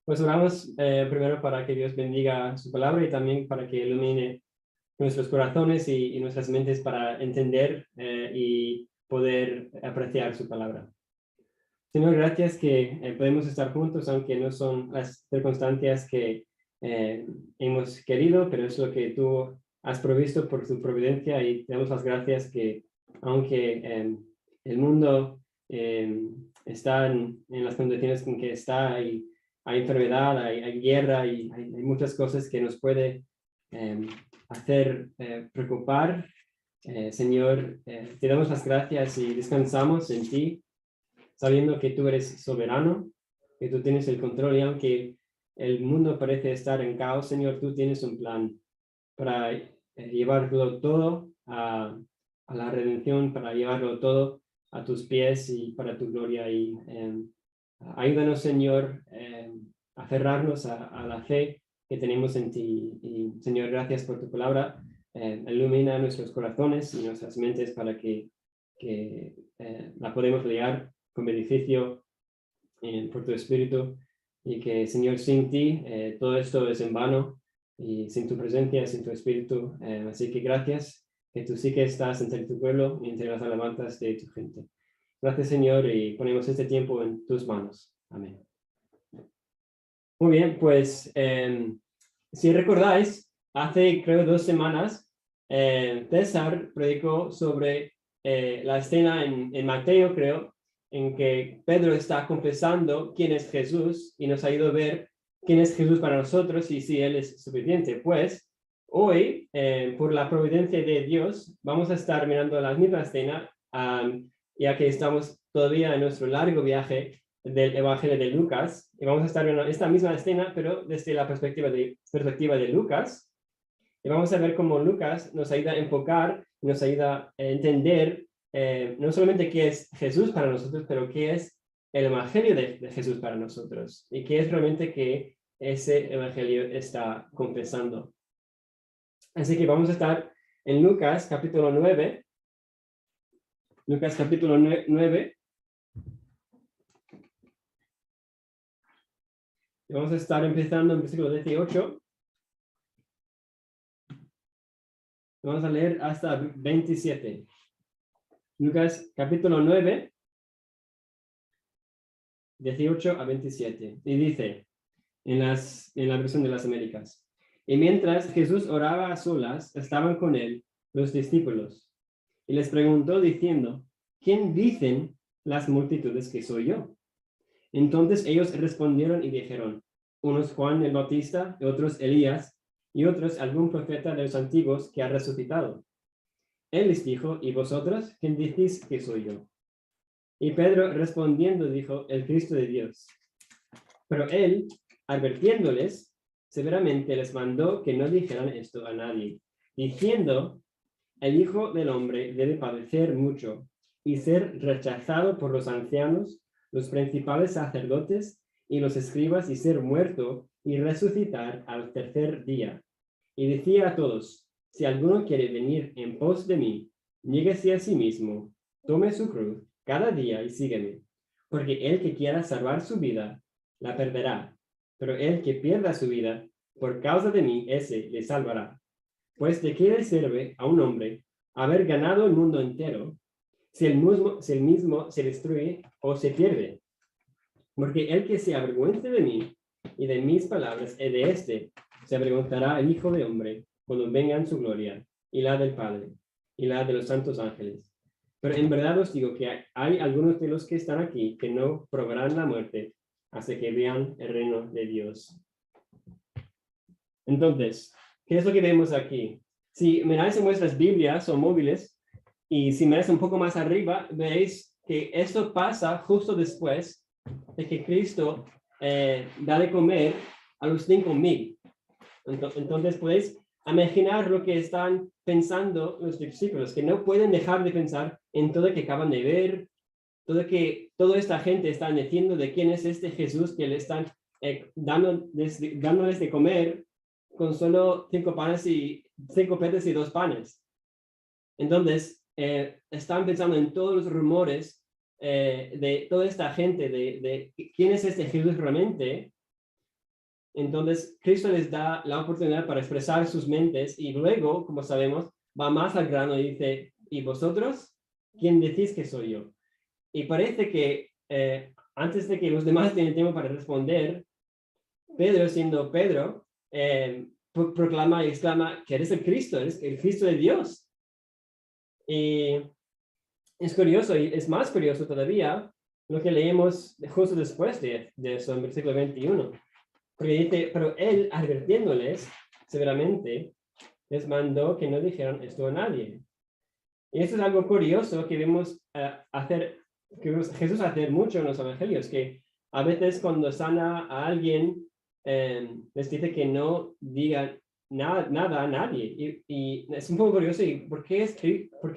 Pues oramos primero para que Dios bendiga su palabra y también para que ilumine nuestros corazones y nuestras mentes para entender y poder apreciar su palabra. Señor, gracias que podemos estar juntos, aunque no son las circunstancias que hemos querido, pero es lo que tú has provisto por tu providencia y te damos las gracias que aunque el mundo está en las condiciones en que está, hay enfermedad, hay guerra y hay muchas cosas que nos puede hacer preocupar. Señor, te damos las gracias y descansamos en ti, sabiendo que tú eres soberano, que tú tienes el control y aunque el mundo parece estar en caos, Señor, tú tienes un plan para llevarlo todo a la redención, para llevarlo todo a tus pies y para tu gloria. Y ayúdanos, Señor, a aferrarnos a la fe que tenemos en ti. Y, Señor, gracias por tu palabra. Ilumina nuestros corazones y nuestras mentes para que la podemos leer con beneficio por tu Espíritu, y que, Señor, sin ti todo esto es en vano, y sin tu presencia, sin tu Espíritu. Así que gracias, que tú sí que estás entre tu pueblo y entre las alabanzas de tu gente. Gracias, Señor, y ponemos este tiempo en tus manos. Amén. Muy bien, pues si recordáis, hace creo 2 semanas, César predicó sobre la escena en Mateo, creo, en que Pedro está confesando quién es Jesús y nos ha ido a ver quién es Jesús para nosotros y si Él es suficiente. Pues hoy, por la providencia de Dios, vamos a estar mirando la misma escena, ya que estamos todavía en nuestro largo viaje del Evangelio de Lucas, y vamos a estar viendo esta misma escena, pero desde la perspectiva de Lucas, y vamos a ver cómo Lucas nos ayuda a enfocar, nos ayuda a entender no solamente qué es Jesús para nosotros, pero qué es el Evangelio de Jesús para nosotros, y qué es realmente que ese Evangelio está confesando. Así que vamos a estar en Lucas capítulo 9, Lucas capítulo 9, y vamos a estar empezando en versículo 18. Vamos a leer hasta 27. Lucas capítulo 9, 18 a 27. Y dice, en la versión de las Américas: y mientras Jesús oraba a solas, estaban con él los discípulos. Y les preguntó diciendo, ¿quién dicen las multitudes que soy yo? Entonces ellos respondieron y dijeron, unos Juan el Bautista, otros Elías, y otros algún profeta de los antiguos que ha resucitado. Él les dijo, ¿y vosotros quién decís que soy yo? Y Pedro respondiendo dijo, el Cristo de Dios. Pero él, advirtiéndoles severamente, les mandó que no dijeran esto a nadie, diciendo, el Hijo del Hombre debe padecer mucho y ser rechazado por los ancianos, los principales sacerdotes y los escribas, y ser muerto y resucitar al tercer día. Y decía a todos, si alguno quiere venir en pos de mí, niéguese a sí mismo, tome su cruz cada día y sígueme. Porque el que quiera salvar su vida, la perderá. Pero el que pierda su vida, por causa de mí, ese le salvará. Pues ¿de qué le sirve a un hombre haber ganado el mundo entero, si el mismo se destruye o se pierde? Porque el que se avergüence de mí y de mis palabras, y de este se avergonzará el Hijo del Hombre cuando venga en su gloria, y la del Padre, y la de los santos ángeles. Pero en verdad os digo que hay algunos de los que están aquí que no probarán la muerte hasta que vean el reino de Dios. Entonces, ¿qué es lo que vemos aquí? Si miráis en vuestras Biblias o móviles, y si miráis un poco más arriba, veis que esto pasa justo después de que Cristo da de comer a los 5,000. Entonces podéis imaginar lo que están pensando los discípulos, que no pueden dejar de pensar en todo lo que acaban de ver, todo que toda esta gente está diciendo de quién es este Jesús que le están dándoles de comer con solo 5 panes y 5 peces y 2 panes. Entonces, están pensando en todos los rumores de toda esta gente, de quién es este Jesús realmente, Entonces, Cristo les da la oportunidad para expresar sus mentes y luego, como sabemos, va más al grano y dice, ¿y vosotros? ¿Quién decís que soy yo? Y parece que antes de que los demás tienen tiempo para responder, Pedro, siendo Pedro, proclama y exclama que eres el Cristo, eres el Cristo de Dios. Y es curioso, y es más curioso todavía, lo que leemos justo después de eso, en versículo 21. Porque dice, pero él, advirtiéndoles severamente, les mandó que no dijeran esto a nadie. Y eso es algo curioso que vemos Jesús hacer mucho en los evangelios, que a veces cuando sana a alguien, les dice que no digan nada a nadie. Y es un poco curioso, ¿y por qué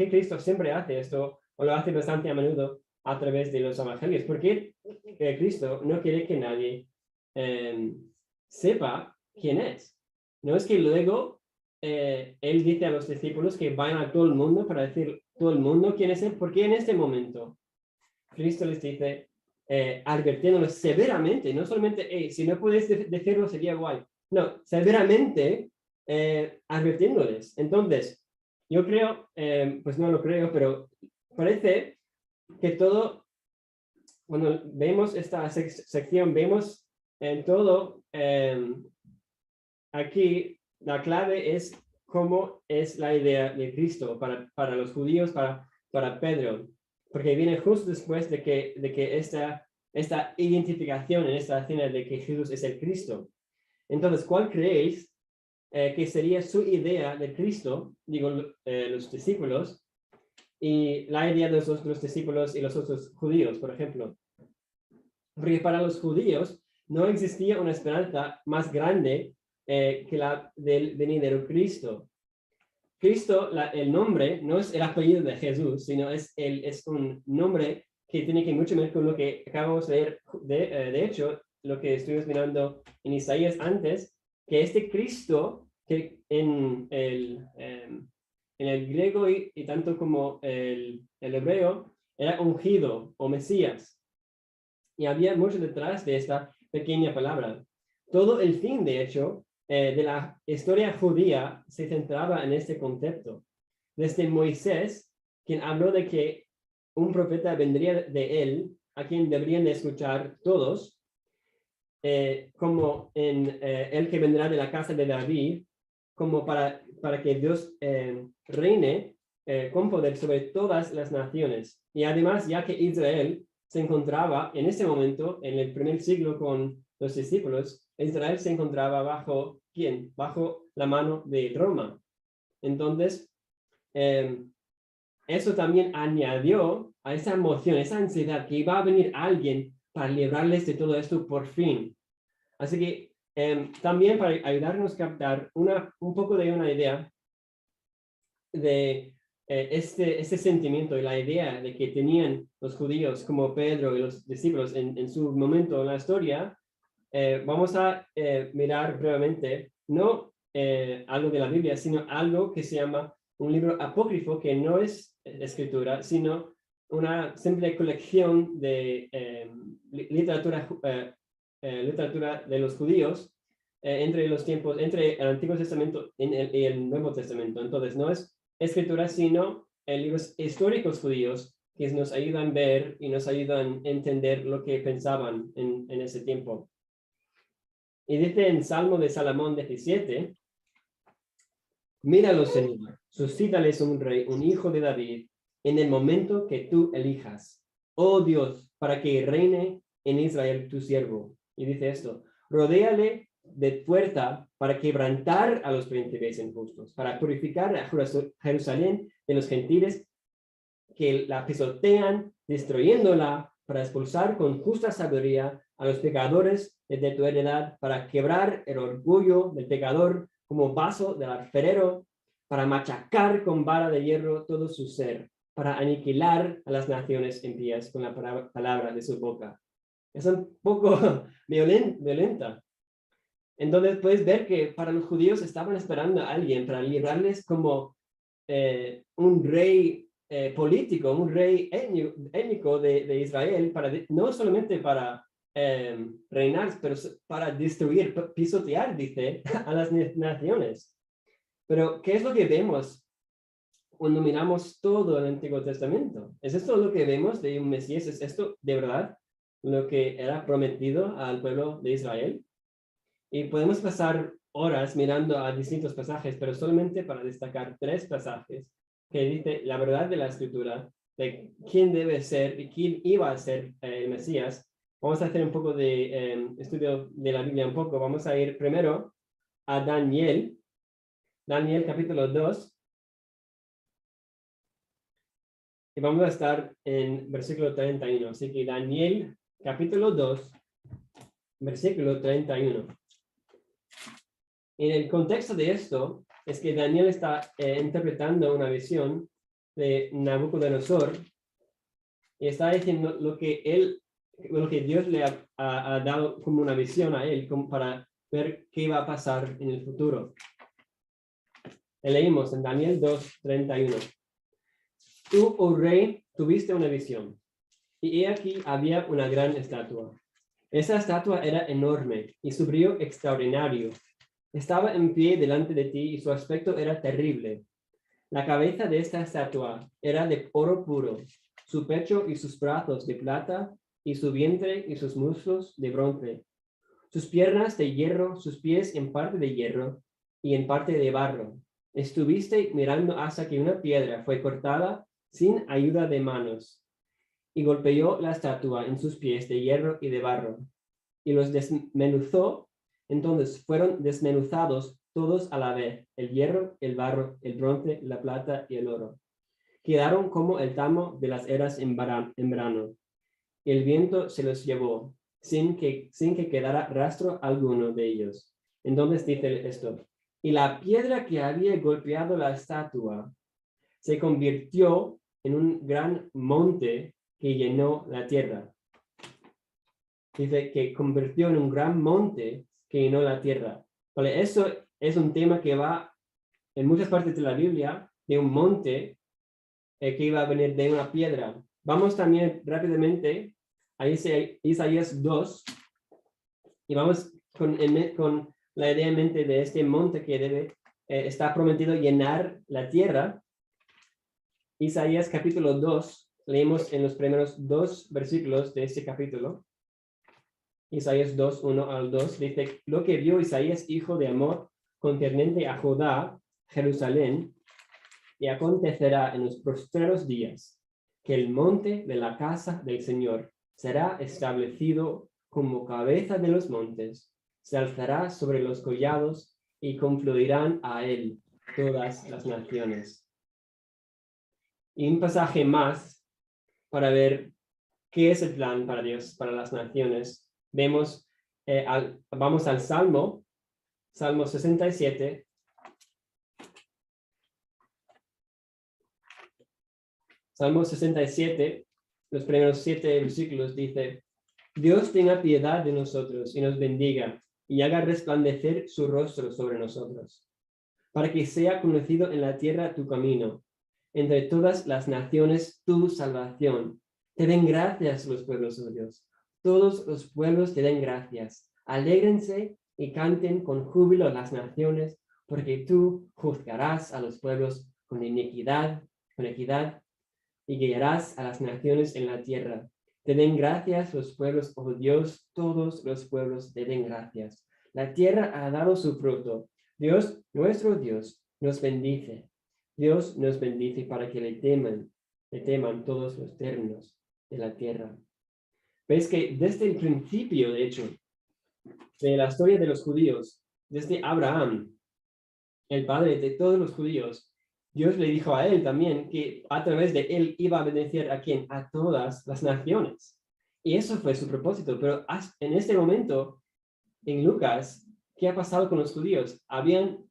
Cristo siempre hace esto, o lo hace bastante a menudo a través de los evangelios? ¿Por qué Cristo no quiere que nadie sepa quién es? No es que luego él dice a los discípulos que vayan a todo el mundo para decir todo el mundo quién es él, porque en este momento Cristo les dice, advirtiéndolos severamente, no solamente, hey, si no puedes decirlo sería guay, no, severamente advirtiéndoles. Entonces, yo creo, pues no lo creo, pero parece que todo, cuando vemos esta sección, vemos en todo, aquí la clave es cómo es la idea de Cristo para los judíos, para Pedro, porque viene justo después de que esta identificación en esta escena de que Jesús es el Cristo. Entonces, ¿cuál creéis que sería su idea de Cristo? Digo, los discípulos, y la idea de los otros discípulos y los otros judíos, por ejemplo. Porque para los judíos no existía una esperanza más grande que la del venidero Cristo. Cristo, el nombre, no es el apellido de Jesús, sino es un nombre que tiene que mucho ver con lo que acabamos de leer. De hecho, lo que estuvimos mirando en Isaías antes, que este Cristo, que en el griego y tanto como el hebreo, era ungido o Mesías. Y había mucho detrás de esta pequeña palabra. Todo el fin, de hecho, de la historia judía se centraba en este concepto. Desde Moisés, quien habló de que un profeta vendría de él, a quien deberían de escuchar todos, como en el que vendrá de la casa de David, como para que Dios reine con poder sobre todas las naciones. Y además, ya que Israel se encontraba en ese momento, en el primer siglo con los discípulos, Israel se encontraba bajo ¿quién? Bajo la mano de Roma. Entonces, eso también añadió a esa emoción, esa ansiedad que iba a venir alguien para librarles de todo esto por fin. Así que también para ayudarnos a captar un poco de una idea de este sentimiento y la idea de que tenían los judíos como Pedro y los discípulos en su momento en la historia, vamos a mirar brevemente, no algo de la Biblia, sino algo que se llama un libro apócrifo, que no es escritura, sino una simple colección de literatura de los judíos entre los tiempos, entre el Antiguo Testamento y el Nuevo Testamento. Entonces, no es escritura, sino libros históricos judíos que nos ayudan a ver y nos ayudan a entender lo que pensaban en ese tiempo. Y dice en Salmo de Salomón 17, míralo, Señor, suscítales un rey, un hijo de David, en el momento que tú elijas. Oh Dios, para que reine en Israel tu siervo. Y dice esto, rodéale de fuerza para quebrantar a los príncipes injustos, para purificar a Jerusalén de los gentiles que la pisotean, destruyéndola, para expulsar con justa sabiduría a los pecadores de tu heredad, para quebrar el orgullo del pecador como vaso del alfarero, para machacar con vara de hierro todo su ser, para aniquilar a las naciones impías con la palabra de su boca. Es un poco violenta. Entonces puedes ver que para los judíos estaban esperando a alguien para librarles como un rey político, un rey étnico de Israel, no solamente para reinar, pero para destruir, pisotear, dice, a las naciones. Pero, ¿qué es lo que vemos cuando miramos todo el Antiguo Testamento? ¿Es esto lo que vemos de un Mesías? ¿Es esto de verdad lo que era prometido al pueblo de Israel? Y podemos pasar horas mirando a distintos pasajes, pero solamente para destacar 3 pasajes que dice la verdad de la Escritura, de quién debe ser y quién iba a ser el Mesías. Vamos a hacer un poco de estudio de la Biblia un poco. Vamos a ir primero a Daniel capítulo 2. Y vamos a estar en versículo 31. Así que Daniel capítulo 2, versículo 31. En el contexto de esto es que Daniel está interpretando una visión de Nabucodonosor y está diciendo lo que Dios le ha dado como una visión a él como para ver qué va a pasar en el futuro. Leímos en Daniel 2:31. Tú, oh rey, tuviste una visión, y he aquí había una gran estatua. Esa estatua era enorme y su brillo extraordinario. Estaba en pie delante de ti y su aspecto era terrible. La cabeza de esta estatua era de oro puro, su pecho y sus brazos de plata, y su vientre y sus muslos de bronce. Sus piernas de hierro, sus pies en parte de hierro y en parte de barro. Estuviste mirando hasta que una piedra fue cortada sin ayuda de manos, y golpeó la estatua en sus pies de hierro y de barro, y los desmenuzó. Entonces fueron desmenuzados todos a la vez, el hierro, el barro, el bronce, la plata y el oro. Quedaron como el tamo de las eras en verano. El viento se los llevó, sin que quedara rastro alguno de ellos. Entonces dice esto: y la piedra que había golpeado la estatua se convirtió en un gran monte que llenó la tierra. Dice que convirtió en un gran monte que llenó la tierra. Vale, eso es un tema que va en muchas partes de la Biblia, de un monte que iba a venir de una piedra. Vamos también rápidamente a Isaías 2 y vamos con la idea en mente de este monte que está prometido llenar la tierra. Isaías capítulo 2, leemos en los primeros 2 versículos de este capítulo. Isaías 2, 1 al 2, dice: lo que vio Isaías, hijo de Amor, concerniente a Judá, Jerusalén, y acontecerá en los postreros días, que el monte de la casa del Señor será establecido como cabeza de los montes, se alzará sobre los collados y confluirán a él todas las naciones. Y un pasaje más para ver qué es el plan para Dios, para las naciones. Vamos al Salmo 67. Salmo 67, los primeros 7 versículos dice: Dios tenga piedad de nosotros y nos bendiga y haga resplandecer su rostro sobre nosotros, para que sea conocido en la tierra tu camino, entre todas las naciones tu salvación. Te den gracias los pueblos, oh Dios. Todos los pueblos te den gracias. Alégrense y canten con júbilo las naciones, porque tú juzgarás a los pueblos con equidad, y guiarás a las naciones en la tierra. Te den gracias los pueblos, oh Dios, todos los pueblos te den gracias. La tierra ha dado su fruto. Dios, nuestro Dios, nos bendice. Dios nos bendice para que le teman todos los términos de la tierra. Ves que desde el principio, de hecho, de la historia de los judíos, desde Abraham, el padre de todos los judíos, Dios le dijo a él también que a través de él iba a bendecir a quién, a todas las naciones. Y eso fue su propósito. Pero en este momento, en Lucas, ¿qué ha pasado con los judíos? Habían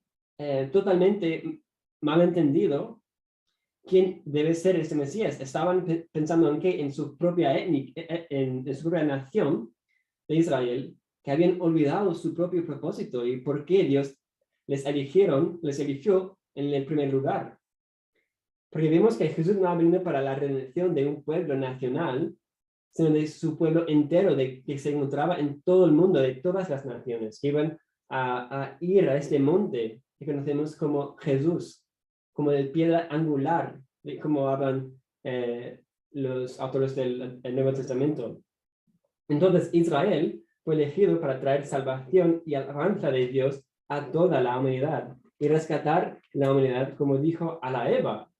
totalmente malentendido quién debe ser este Mesías. Estaban pensando en que en su propia en su propia nación de Israel, que habían olvidado su propio propósito y por qué Dios les eligió en el primer lugar. Porque vemos que Jesús no ha venido para la redención de un pueblo nacional, sino de su pueblo entero, que se encontraba en todo el mundo, de todas las naciones, que iban a ir a este monte que conocemos como Jesús, como de piedra angular, como hablan los autores del Nuevo Testamento. Entonces Israel fue elegido para traer salvación y alabanza de Dios a toda la humanidad y rescatar la humanidad, como dijo a Eva,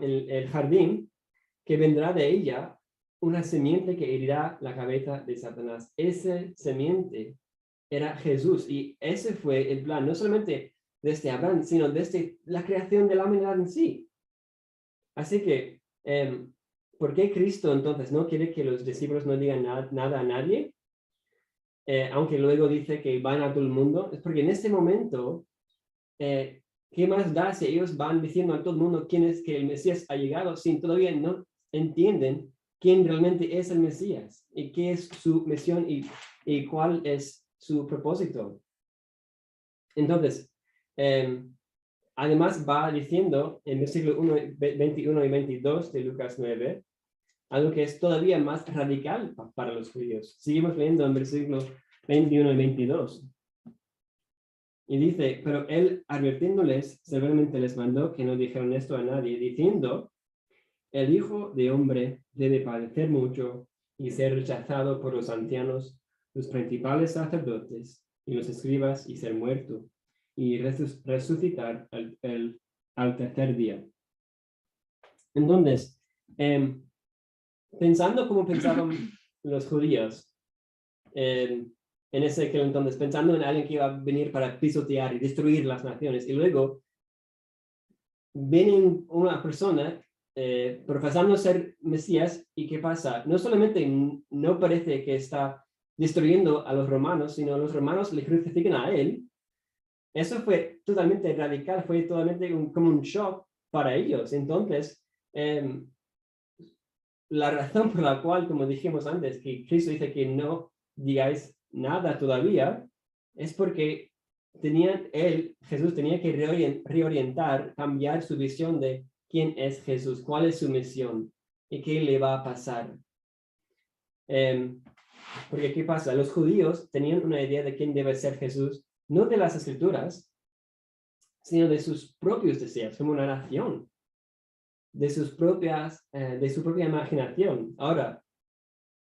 el jardín, que vendrá de ella una semiente que herirá la cabeza de Satanás. Esa semiente era Jesús, y ese fue el plan, no solamente desde Abraham, sino desde la creación de la humanidad en sí. Así que, ¿por qué Cristo entonces no quiere que los discípulos no digan nada a nadie? Aunque luego dice que van a todo el mundo, es porque en este momento, ¿qué más da si ellos van diciendo a todo el mundo quién es que el Mesías ha llegado, sin todavía no entienden quién realmente es el Mesías y qué es su misión y cuál es su propósito? Entonces, además va diciendo en versículo 21 y 22 de Lucas 9, algo que es todavía más radical para los judíos. Seguimos leyendo en versículos 21 y 22. Y dice, pero él, advirtiéndoles, severamente les mandó que no dijeran esto a nadie, diciendo, el Hijo de Hombre debe padecer mucho y ser rechazado por los ancianos, los principales sacerdotes y los escribas, y ser muerto, y resucitar al tercer día. Entonces, pensando como pensaban los judíos en ese entonces, pensando en alguien que iba a venir para pisotear y destruir las naciones, y luego viene una persona profesando ser Mesías, y ¿qué pasa? No solamente no parece que está destruyendo a los romanos, sino los romanos le crucifican a él. Eso fue totalmente radical, fue totalmente como un shock para ellos. Entonces, la razón por la cual, como dijimos antes, que Cristo dice que no digáis nada todavía, es porque Jesús tenía que reorientar, cambiar su visión de quién es Jesús, cuál es su misión y qué le va a pasar. Porque ¿qué pasa? Los judíos tenían una idea de quién debe ser Jesús, no de las escrituras, sino de sus propios deseos, como una nación, de su propia imaginación. Ahora,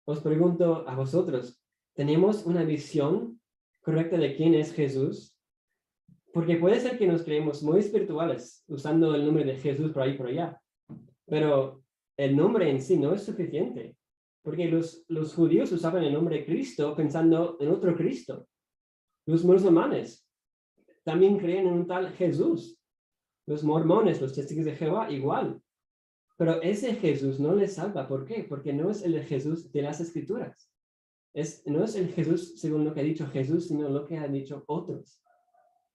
os pregunto a vosotros, ¿tenemos una visión correcta de quién es Jesús? Porque puede ser que nos creemos muy espirituales usando el nombre de Jesús por ahí por allá, pero el nombre en sí no es suficiente, porque los judíos usaban el nombre Cristo pensando en otro Cristo. Los musulmanes también creen en un tal Jesús. Los mormones, los testigos de Jehová, igual. Pero ese Jesús no les salva. ¿Por qué? Porque no es el Jesús de las Escrituras. No es el Jesús según lo que ha dicho Jesús, sino lo que han dicho otros.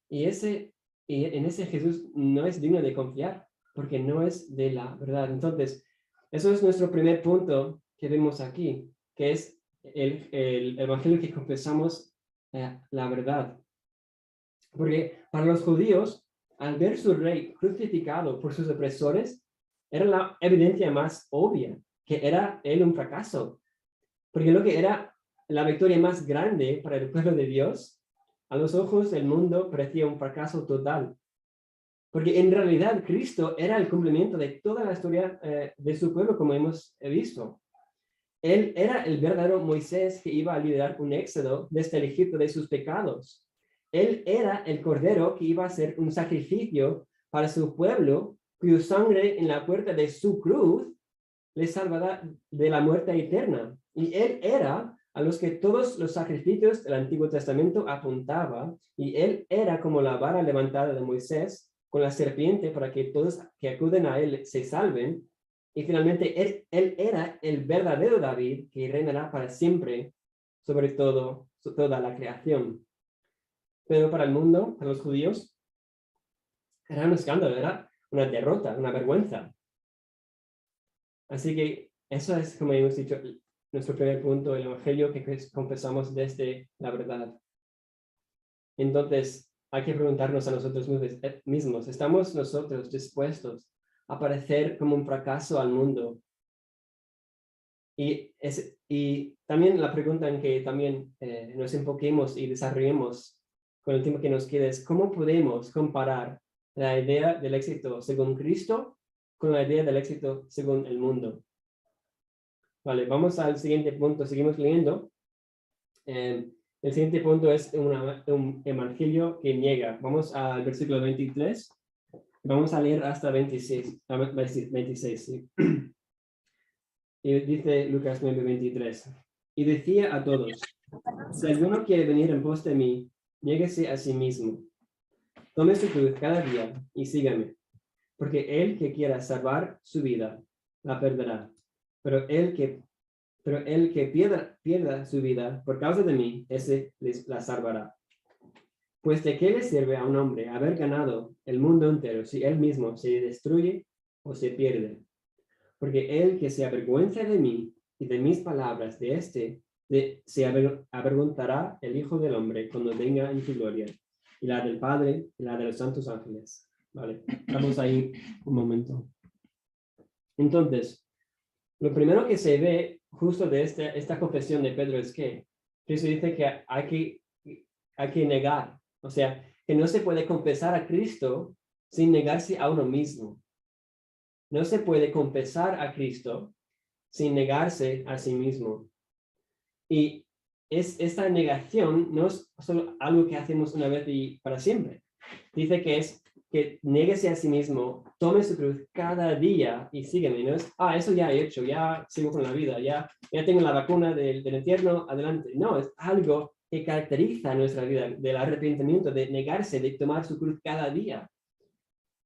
Y en ese Jesús no es digno de confiar, porque no es de la verdad. Entonces, eso es nuestro primer punto que vemos aquí, que es el evangelio que confesamos la verdad. Porque para los judíos, al ver su rey crucificado por sus opresores, era la evidencia más obvia, que era él un fracaso. Porque lo que era la victoria más grande para el pueblo de Dios, a los ojos del mundo parecía un fracaso total. Porque en realidad Cristo era el cumplimiento de toda la historia de su pueblo, como hemos visto. Él era el verdadero Moisés que iba a liderar un éxodo desde el Egipto de sus pecados. Él era el cordero que iba a ser un sacrificio para su pueblo, cuya sangre en la puerta de su cruz les salvará de la muerte eterna. Y él era a los que todos los sacrificios del Antiguo Testamento apuntaba, y él era como la vara levantada de Moisés con la serpiente para que todos que acuden a él se salven. Y finalmente él era el verdadero David que reinará para siempre sobre toda la creación. Pero para el mundo, para los judíos, era un escándalo, era una derrota, una vergüenza. Así que eso es, como hemos dicho, nuestro primer punto, el evangelio que confesamos desde la verdad. Entonces, hay que preguntarnos a nosotros mismos, ¿estamos nosotros dispuestos a parecer como un fracaso al mundo Y también la pregunta en que también nos enfoquemos y desarrollemos con el tiempo que nos queda es cómo podemos comparar la idea del éxito según Cristo con la idea del éxito según el mundo. Vale, vamos al siguiente punto, seguimos leyendo. El siguiente punto es un evangelio que niega. Vamos al versículo 23. Vamos a leer hasta 26, ¿sí? Y dice Lucas 9:23. Y decía a todos, si alguno quiere venir en pos de mí, niéguese a sí mismo. Tome su cruz cada día y sígame. Porque el que quiera salvar su vida, la perderá. Pero el que pierda su vida por causa de mí, ese la salvará. Pues ¿de qué le sirve a un hombre haber ganado el mundo entero si él mismo se destruye o se pierde? Porque el que se avergüenza de mí y de mis palabras se avergonzará el Hijo del Hombre cuando venga en su gloria, y la del Padre y la de los santos ángeles. Vale, vamos ahí un momento. Entonces, lo primero que se ve justo de esta confesión de Pedro es que Cristo dice que hay que negar, o sea, que no se puede confesar a Cristo sin negarse a uno mismo. No se puede confesar a Cristo sin negarse a sí mismo. Y esta negación no es solo algo que hacemos una vez y para siempre. Dice que es que néguese a sí mismo, tome su cruz cada día y sígueme. No es, eso ya he hecho, ya sigo con la vida, ya tengo la vacuna del infierno, adelante. No, es algo que caracteriza nuestra vida, del arrepentimiento, de negarse, de tomar su cruz cada día.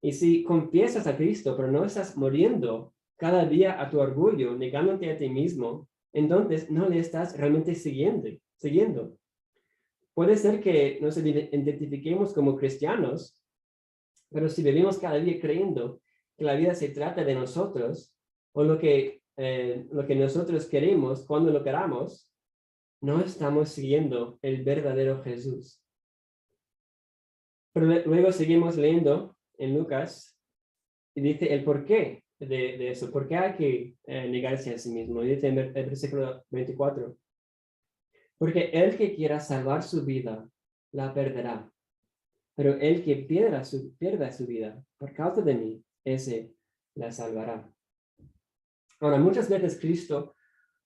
Y si confiesas a Cristo, pero no estás muriendo cada día a tu orgullo, negándote a ti mismo, entonces no le estás realmente siguiendo. Puede ser que nos identifiquemos como cristianos, pero si vivimos cada día creyendo que la vida se trata de nosotros, o lo que nosotros queremos cuando lo queramos, no estamos siguiendo el verdadero Jesús. Pero luego seguimos leyendo en Lucas y dice el porqué de eso, por qué hay que negarse a sí mismo. Y dice en el versículo 24, porque el que quiera salvar su vida, la perderá. Pero el que pierda su vida por causa de mí, ese la salvará. Ahora, muchas veces Cristo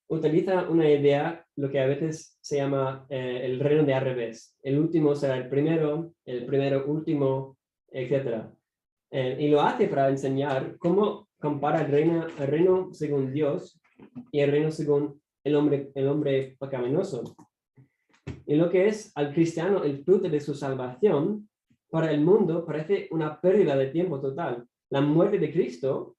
utiliza una idea, lo que a veces se llama el reino de al revés. El último será el primero último, etc. Y lo hace para enseñar cómo compara el reino según Dios y el reino según el hombre pecaminoso. Y lo que es al cristiano el fruto de su salvación, para el mundo parece una pérdida de tiempo total. La muerte de Cristo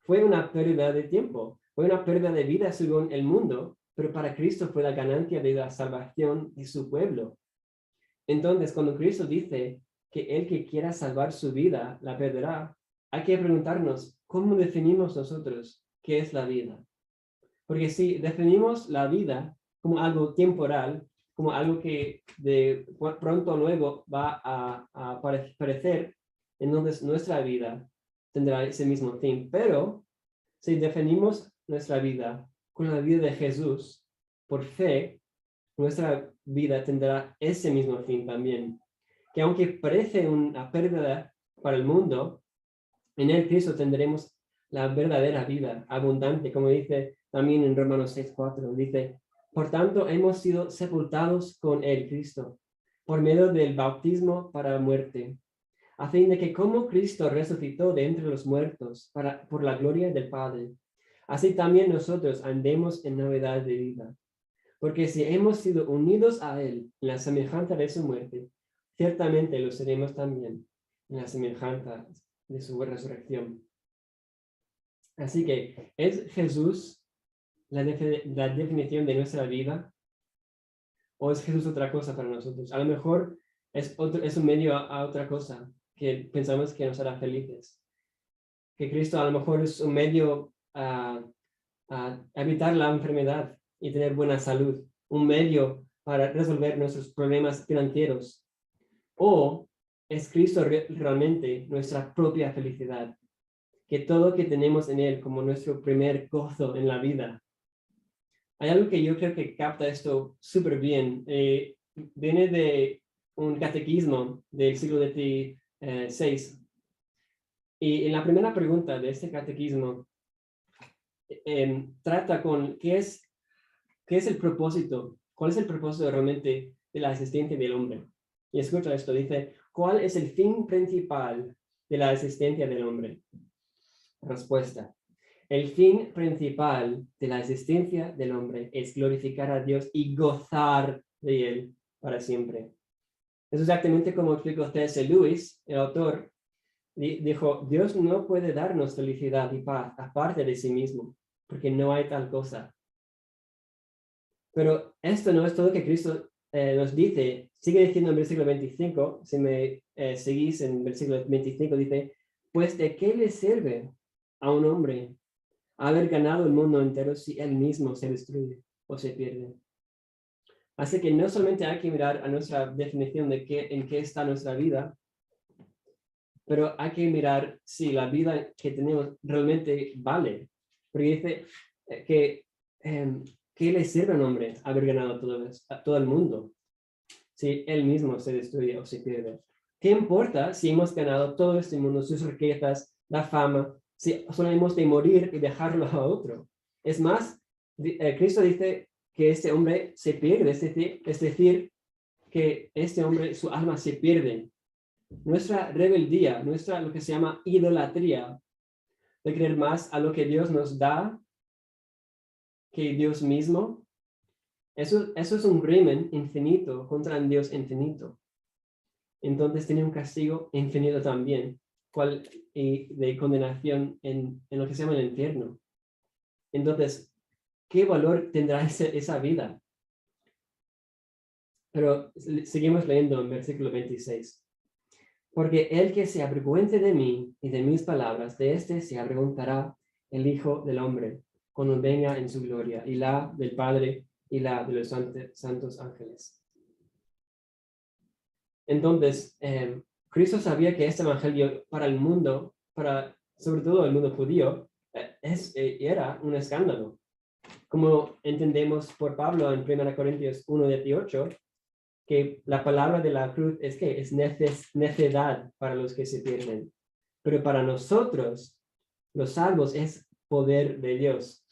fue una pérdida de tiempo, fue una pérdida de vida según el mundo, pero para Cristo fue la ganancia de la salvación de su pueblo. Entonces, cuando Cristo dice que el que quiera salvar su vida la perderá, hay que preguntarnos, ¿cómo definimos nosotros qué es la vida? Porque si definimos la vida como algo temporal, como algo que de pronto o luego va a perecer, entonces nuestra vida tendrá ese mismo fin. Pero si definimos nuestra vida con la vida de Jesús, por fe, nuestra vida tendrá ese mismo fin también. Que aunque parece una pérdida para el mundo, en el Cristo tendremos la verdadera vida abundante, como dice también en Romanos 6:4, dice, por tanto hemos sido sepultados con el Cristo, por medio del bautismo para la muerte, a fin de que como Cristo resucitó de entre los muertos por la gloria del Padre, así también nosotros andemos en novedad de vida. Porque si hemos sido unidos a Él en la semejanza de su muerte, ciertamente lo seremos también en la semejanza de su resurrección. Así que, ¿es Jesús la definición de nuestra vida? ¿O es Jesús otra cosa para nosotros? A lo mejor es un medio a otra cosa que pensamos que nos hará felices. Que Cristo a lo mejor es un medio a evitar la enfermedad y tener buena salud. Un medio para resolver nuestros problemas financieros. O es Cristo realmente nuestra propia felicidad. Que todo que tenemos en Él como nuestro primer gozo en la vida Hay algo que yo creo que capta esto súper bien. Viene de un catequismo del siglo XVI. Y en la primera pregunta de este catequismo, trata con qué es el propósito, cuál es el propósito realmente de la existencia del hombre. Y escucha esto, dice, ¿cuál es el fin principal de la existencia del hombre? Respuesta. El fin principal de la existencia del hombre es glorificar a Dios y gozar de Él para siempre. Es exactamente como explicó C.S. Lewis, el autor, dijo, Dios no puede darnos felicidad y paz aparte de sí mismo, porque no hay tal cosa. Pero esto no es todo que Cristo nos dice. Sigue diciendo en el versículo 25, si me seguís en el versículo 25, dice, pues ¿de qué le sirve a un hombre haber ganado el mundo entero si él mismo se destruye o se pierde? Así que no solamente hay que mirar a nuestra definición de en qué está nuestra vida, pero hay que mirar si la vida que tenemos realmente vale. Porque dice que ¿qué le sirve a un hombre haber ganado a todo el mundo si él mismo se destruye o se pierde? ¿Qué importa si hemos ganado todo este mundo, sus riquezas, la fama, si solo hemos de morir y dejarlo a otro? Es más, Cristo dice que este hombre se pierde, es decir, que este hombre, su alma se pierde. Nuestra rebeldía, lo que se llama idolatría, de creer más a lo que Dios nos da que Dios mismo, eso es un crimen infinito contra un Dios infinito. Entonces tiene un castigo infinito también, de condenación en lo que se llama el infierno. Entonces, ¿qué valor tendrá esa vida? Pero seguimos leyendo en versículo 26. Porque el que se avergüence de mí y de mis palabras, de este se avergonzará el Hijo del Hombre, cuando venga en su gloria, y la del Padre y la de los santos ángeles. Entonces, Cristo sabía que este evangelio para el mundo, sobre todo el mundo judío, era un escándalo. Como entendemos por Pablo en 1 Corintios 1:18, que la palabra de la cruz es necedad para los que se pierden. Pero para nosotros, los salvos, es poder de Dios.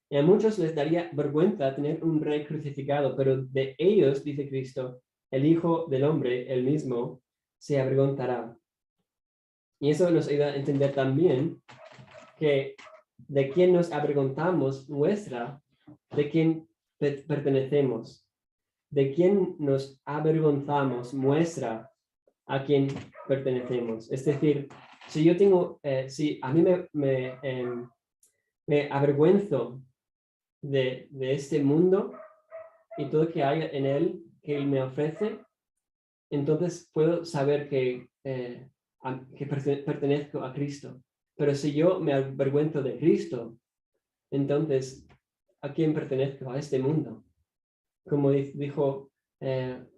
Y a muchos les daría vergüenza tener un rey crucificado, pero de ellos, dice Cristo, el Hijo del Hombre, el mismo, se avergonzará. Y eso nos ayuda a entender también que de quién nos avergonzamos muestra de quién pertenecemos. De quién nos avergonzamos muestra a quién pertenecemos. Es decir, si yo si a mí me avergüenzo de este mundo y todo lo que hay en él que él me ofrece, entonces puedo saber que pertenezco a Cristo. Pero si yo me avergüenzo de Cristo, entonces, ¿a quién pertenezco? A este mundo. Como dijo en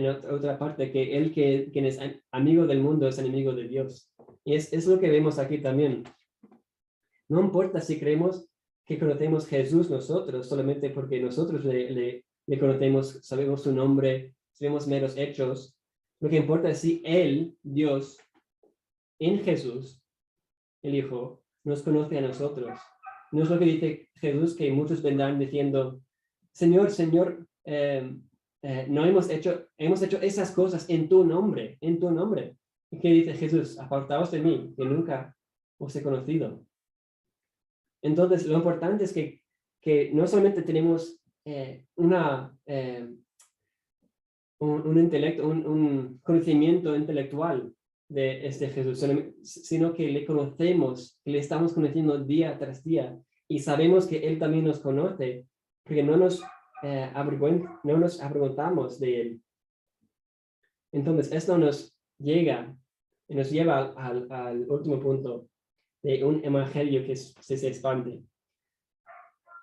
otra parte, que quien es amigo del mundo es enemigo de Dios. Y es lo que vemos aquí también. No importa si creemos que conocemos a Jesús nosotros, solamente porque nosotros le conocemos, sabemos su nombre, sabemos meros hechos. Lo que importa es si Él, Dios, en Jesús, el Hijo, nos conoce a nosotros. No es lo que dice Jesús, que muchos vendrán diciendo, Señor, Señor, no hemos hecho esas cosas en tu nombre. ¿Y qué dice Jesús? Apartaos de mí, que nunca os he conocido. Entonces, lo importante es que no solamente tenemos un intelecto, un conocimiento intelectual de este Jesús, sino que le conocemos, que le estamos conociendo día tras día y sabemos que Él también nos conoce, porque no nos avergonzamos de Él. Entonces, esto nos lleva al último punto de un evangelio que se expande.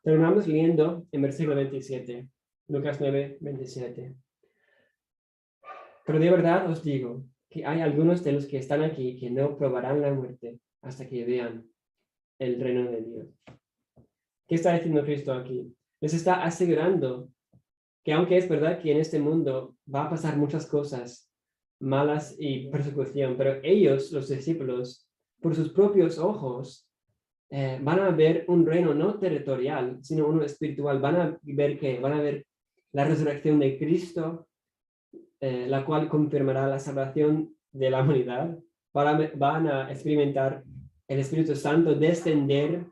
Terminamos leyendo en versículo 27, Lucas 9:27. Pero de verdad os digo que hay algunos de los que están aquí que no probarán la muerte hasta que vean el reino de Dios. ¿Qué está diciendo Cristo aquí? les está asegurando que aunque es verdad que en este mundo va a pasar muchas cosas malas y persecución, pero ellos, los discípulos, por sus propios ojos, van a ver un reino no territorial, sino uno espiritual. Van a ver que van a ver la resurrección de Cristo, la cual confirmará la salvación de la humanidad. Van a experimentar el Espíritu Santo descender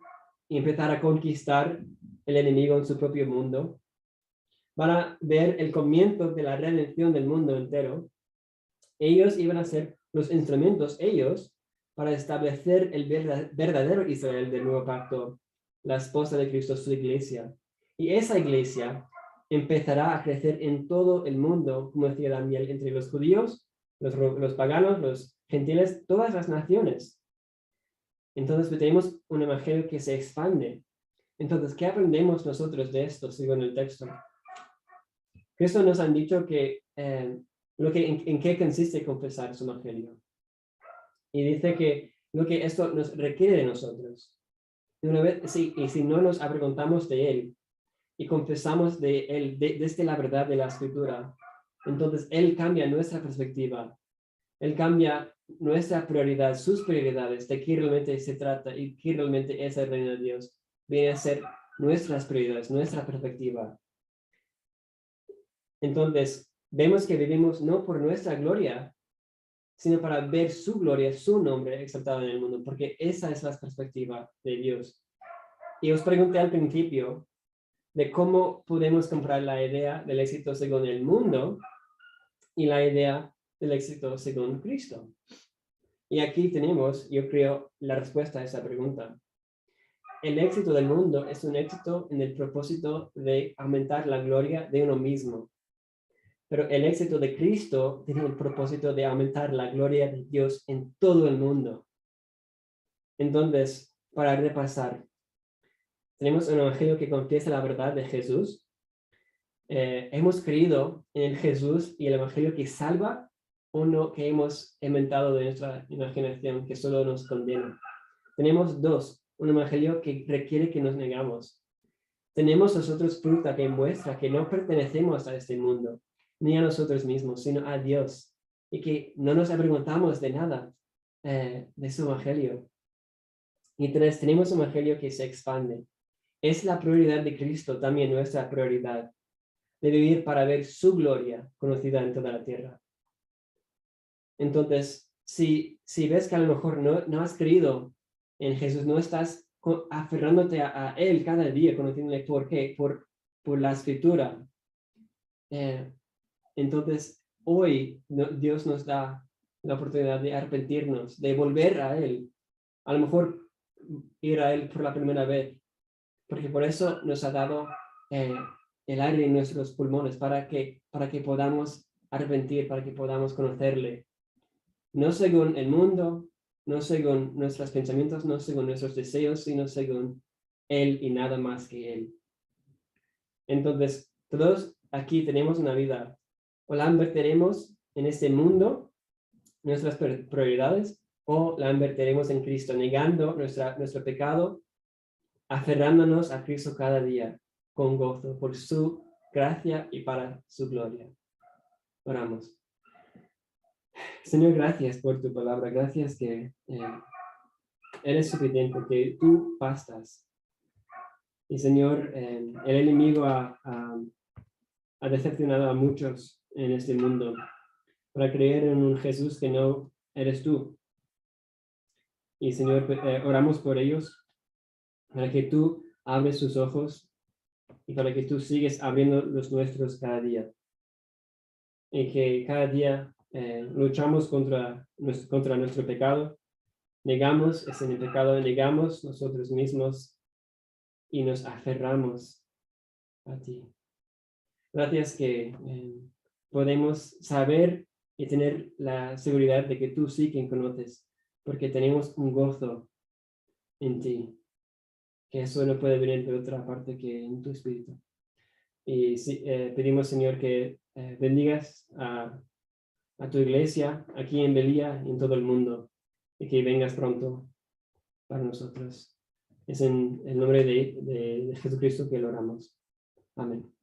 y empezar a conquistar el enemigo en su propio mundo. Van a ver el comienzo de la redención del mundo entero. Ellos iban a ser los instrumentos, ellos, para establecer el verdadero Israel del nuevo pacto, la esposa de Cristo, su iglesia. Y esa iglesia empezará a crecer en todo el mundo, como decía Daniel, entre los judíos, los paganos, los gentiles, todas las naciones. Entonces tenemos un evangelio que se expande. Entonces, ¿qué aprendemos nosotros de esto, según el texto? Cristo nos han dicho que, en qué consiste confesar su evangelio. Y dice que lo que esto nos requiere de nosotros. Y una vez, sí, y si no nos avergonzamos de él y confesamos de él desde la verdad de la escritura, entonces él cambia nuestra perspectiva. Él cambia nuestra prioridad, sus prioridades, de qué realmente se trata y qué realmente es el reino de Dios. Viene a ser nuestras prioridades, nuestra perspectiva. Entonces, vemos que vivimos no por nuestra gloria, sino para ver su gloria, su nombre exaltado en el mundo, porque esa es la perspectiva de Dios. Y os pregunté al principio de cómo podemos comprar la idea del éxito según el mundo y la idea del éxito según Cristo. Y aquí tenemos, yo creo, la respuesta a esa pregunta. El éxito del mundo es un éxito en el propósito de aumentar la gloria de uno mismo. Pero el éxito de Cristo tiene el propósito de aumentar la gloria de Dios en todo el mundo. Entonces, para repasar, tenemos un evangelio que confiesa la verdad de Jesús. Hemos creído en el Jesús y el evangelio que salva, o no que hemos inventado de nuestra imaginación, que solo nos condena. Tenemos dos, un evangelio que requiere que nos negamos. Tenemos nosotros fruta que muestra que no pertenecemos a este mundo, ni a nosotros mismos, sino a Dios, y que no nos avergonzamos de nada de su evangelio. Y tres, tenemos un evangelio que se expande. Es la prioridad de Cristo también nuestra prioridad, de vivir para ver su gloria conocida en toda la tierra. Entonces, si ves que a lo mejor no has creído en Jesús, no estás aferrándote a Él cada día, conociéndole por qué, por la escritura, entonces hoy Dios nos da la oportunidad de arrepentirnos, de volver a Él, a lo mejor ir a Él por la primera vez, porque por eso nos ha dado el aire en nuestros pulmones, para que podamos arrepentir, para que podamos conocerle, no según el mundo, no según nuestros pensamientos, no según nuestros deseos, sino según Él y nada más que Él. Entonces, todos aquí tenemos una vida. O la invertiremos en este mundo, nuestras prioridades, o la invertiremos en Cristo, negando nuestro pecado, aferrándonos a Cristo cada día, con gozo, por su gracia y para su gloria. Oramos. Señor, gracias por tu palabra. Gracias que eres suficiente, que tú bastas. Y Señor, el enemigo ha decepcionado a muchos en este mundo para creer en un Jesús que no eres tú. Y Señor, oramos por ellos, para que tú abres sus ojos y para que tú sigues abriendo los nuestros cada día. Y que cada día luchamos contra nuestro pecado, negamos ese pecado, negamos nosotros mismos y nos aferramos a ti. Gracias que podemos saber y tener la seguridad de que tú sí que conoces, porque tenemos un gozo en ti, que eso no puede venir de otra parte que en tu espíritu. Y pedimos, Señor, que bendigas a tu iglesia aquí en Belía y en todo el mundo, y que vengas pronto para nosotros. Es en el nombre de Jesucristo que lo oramos. Amén.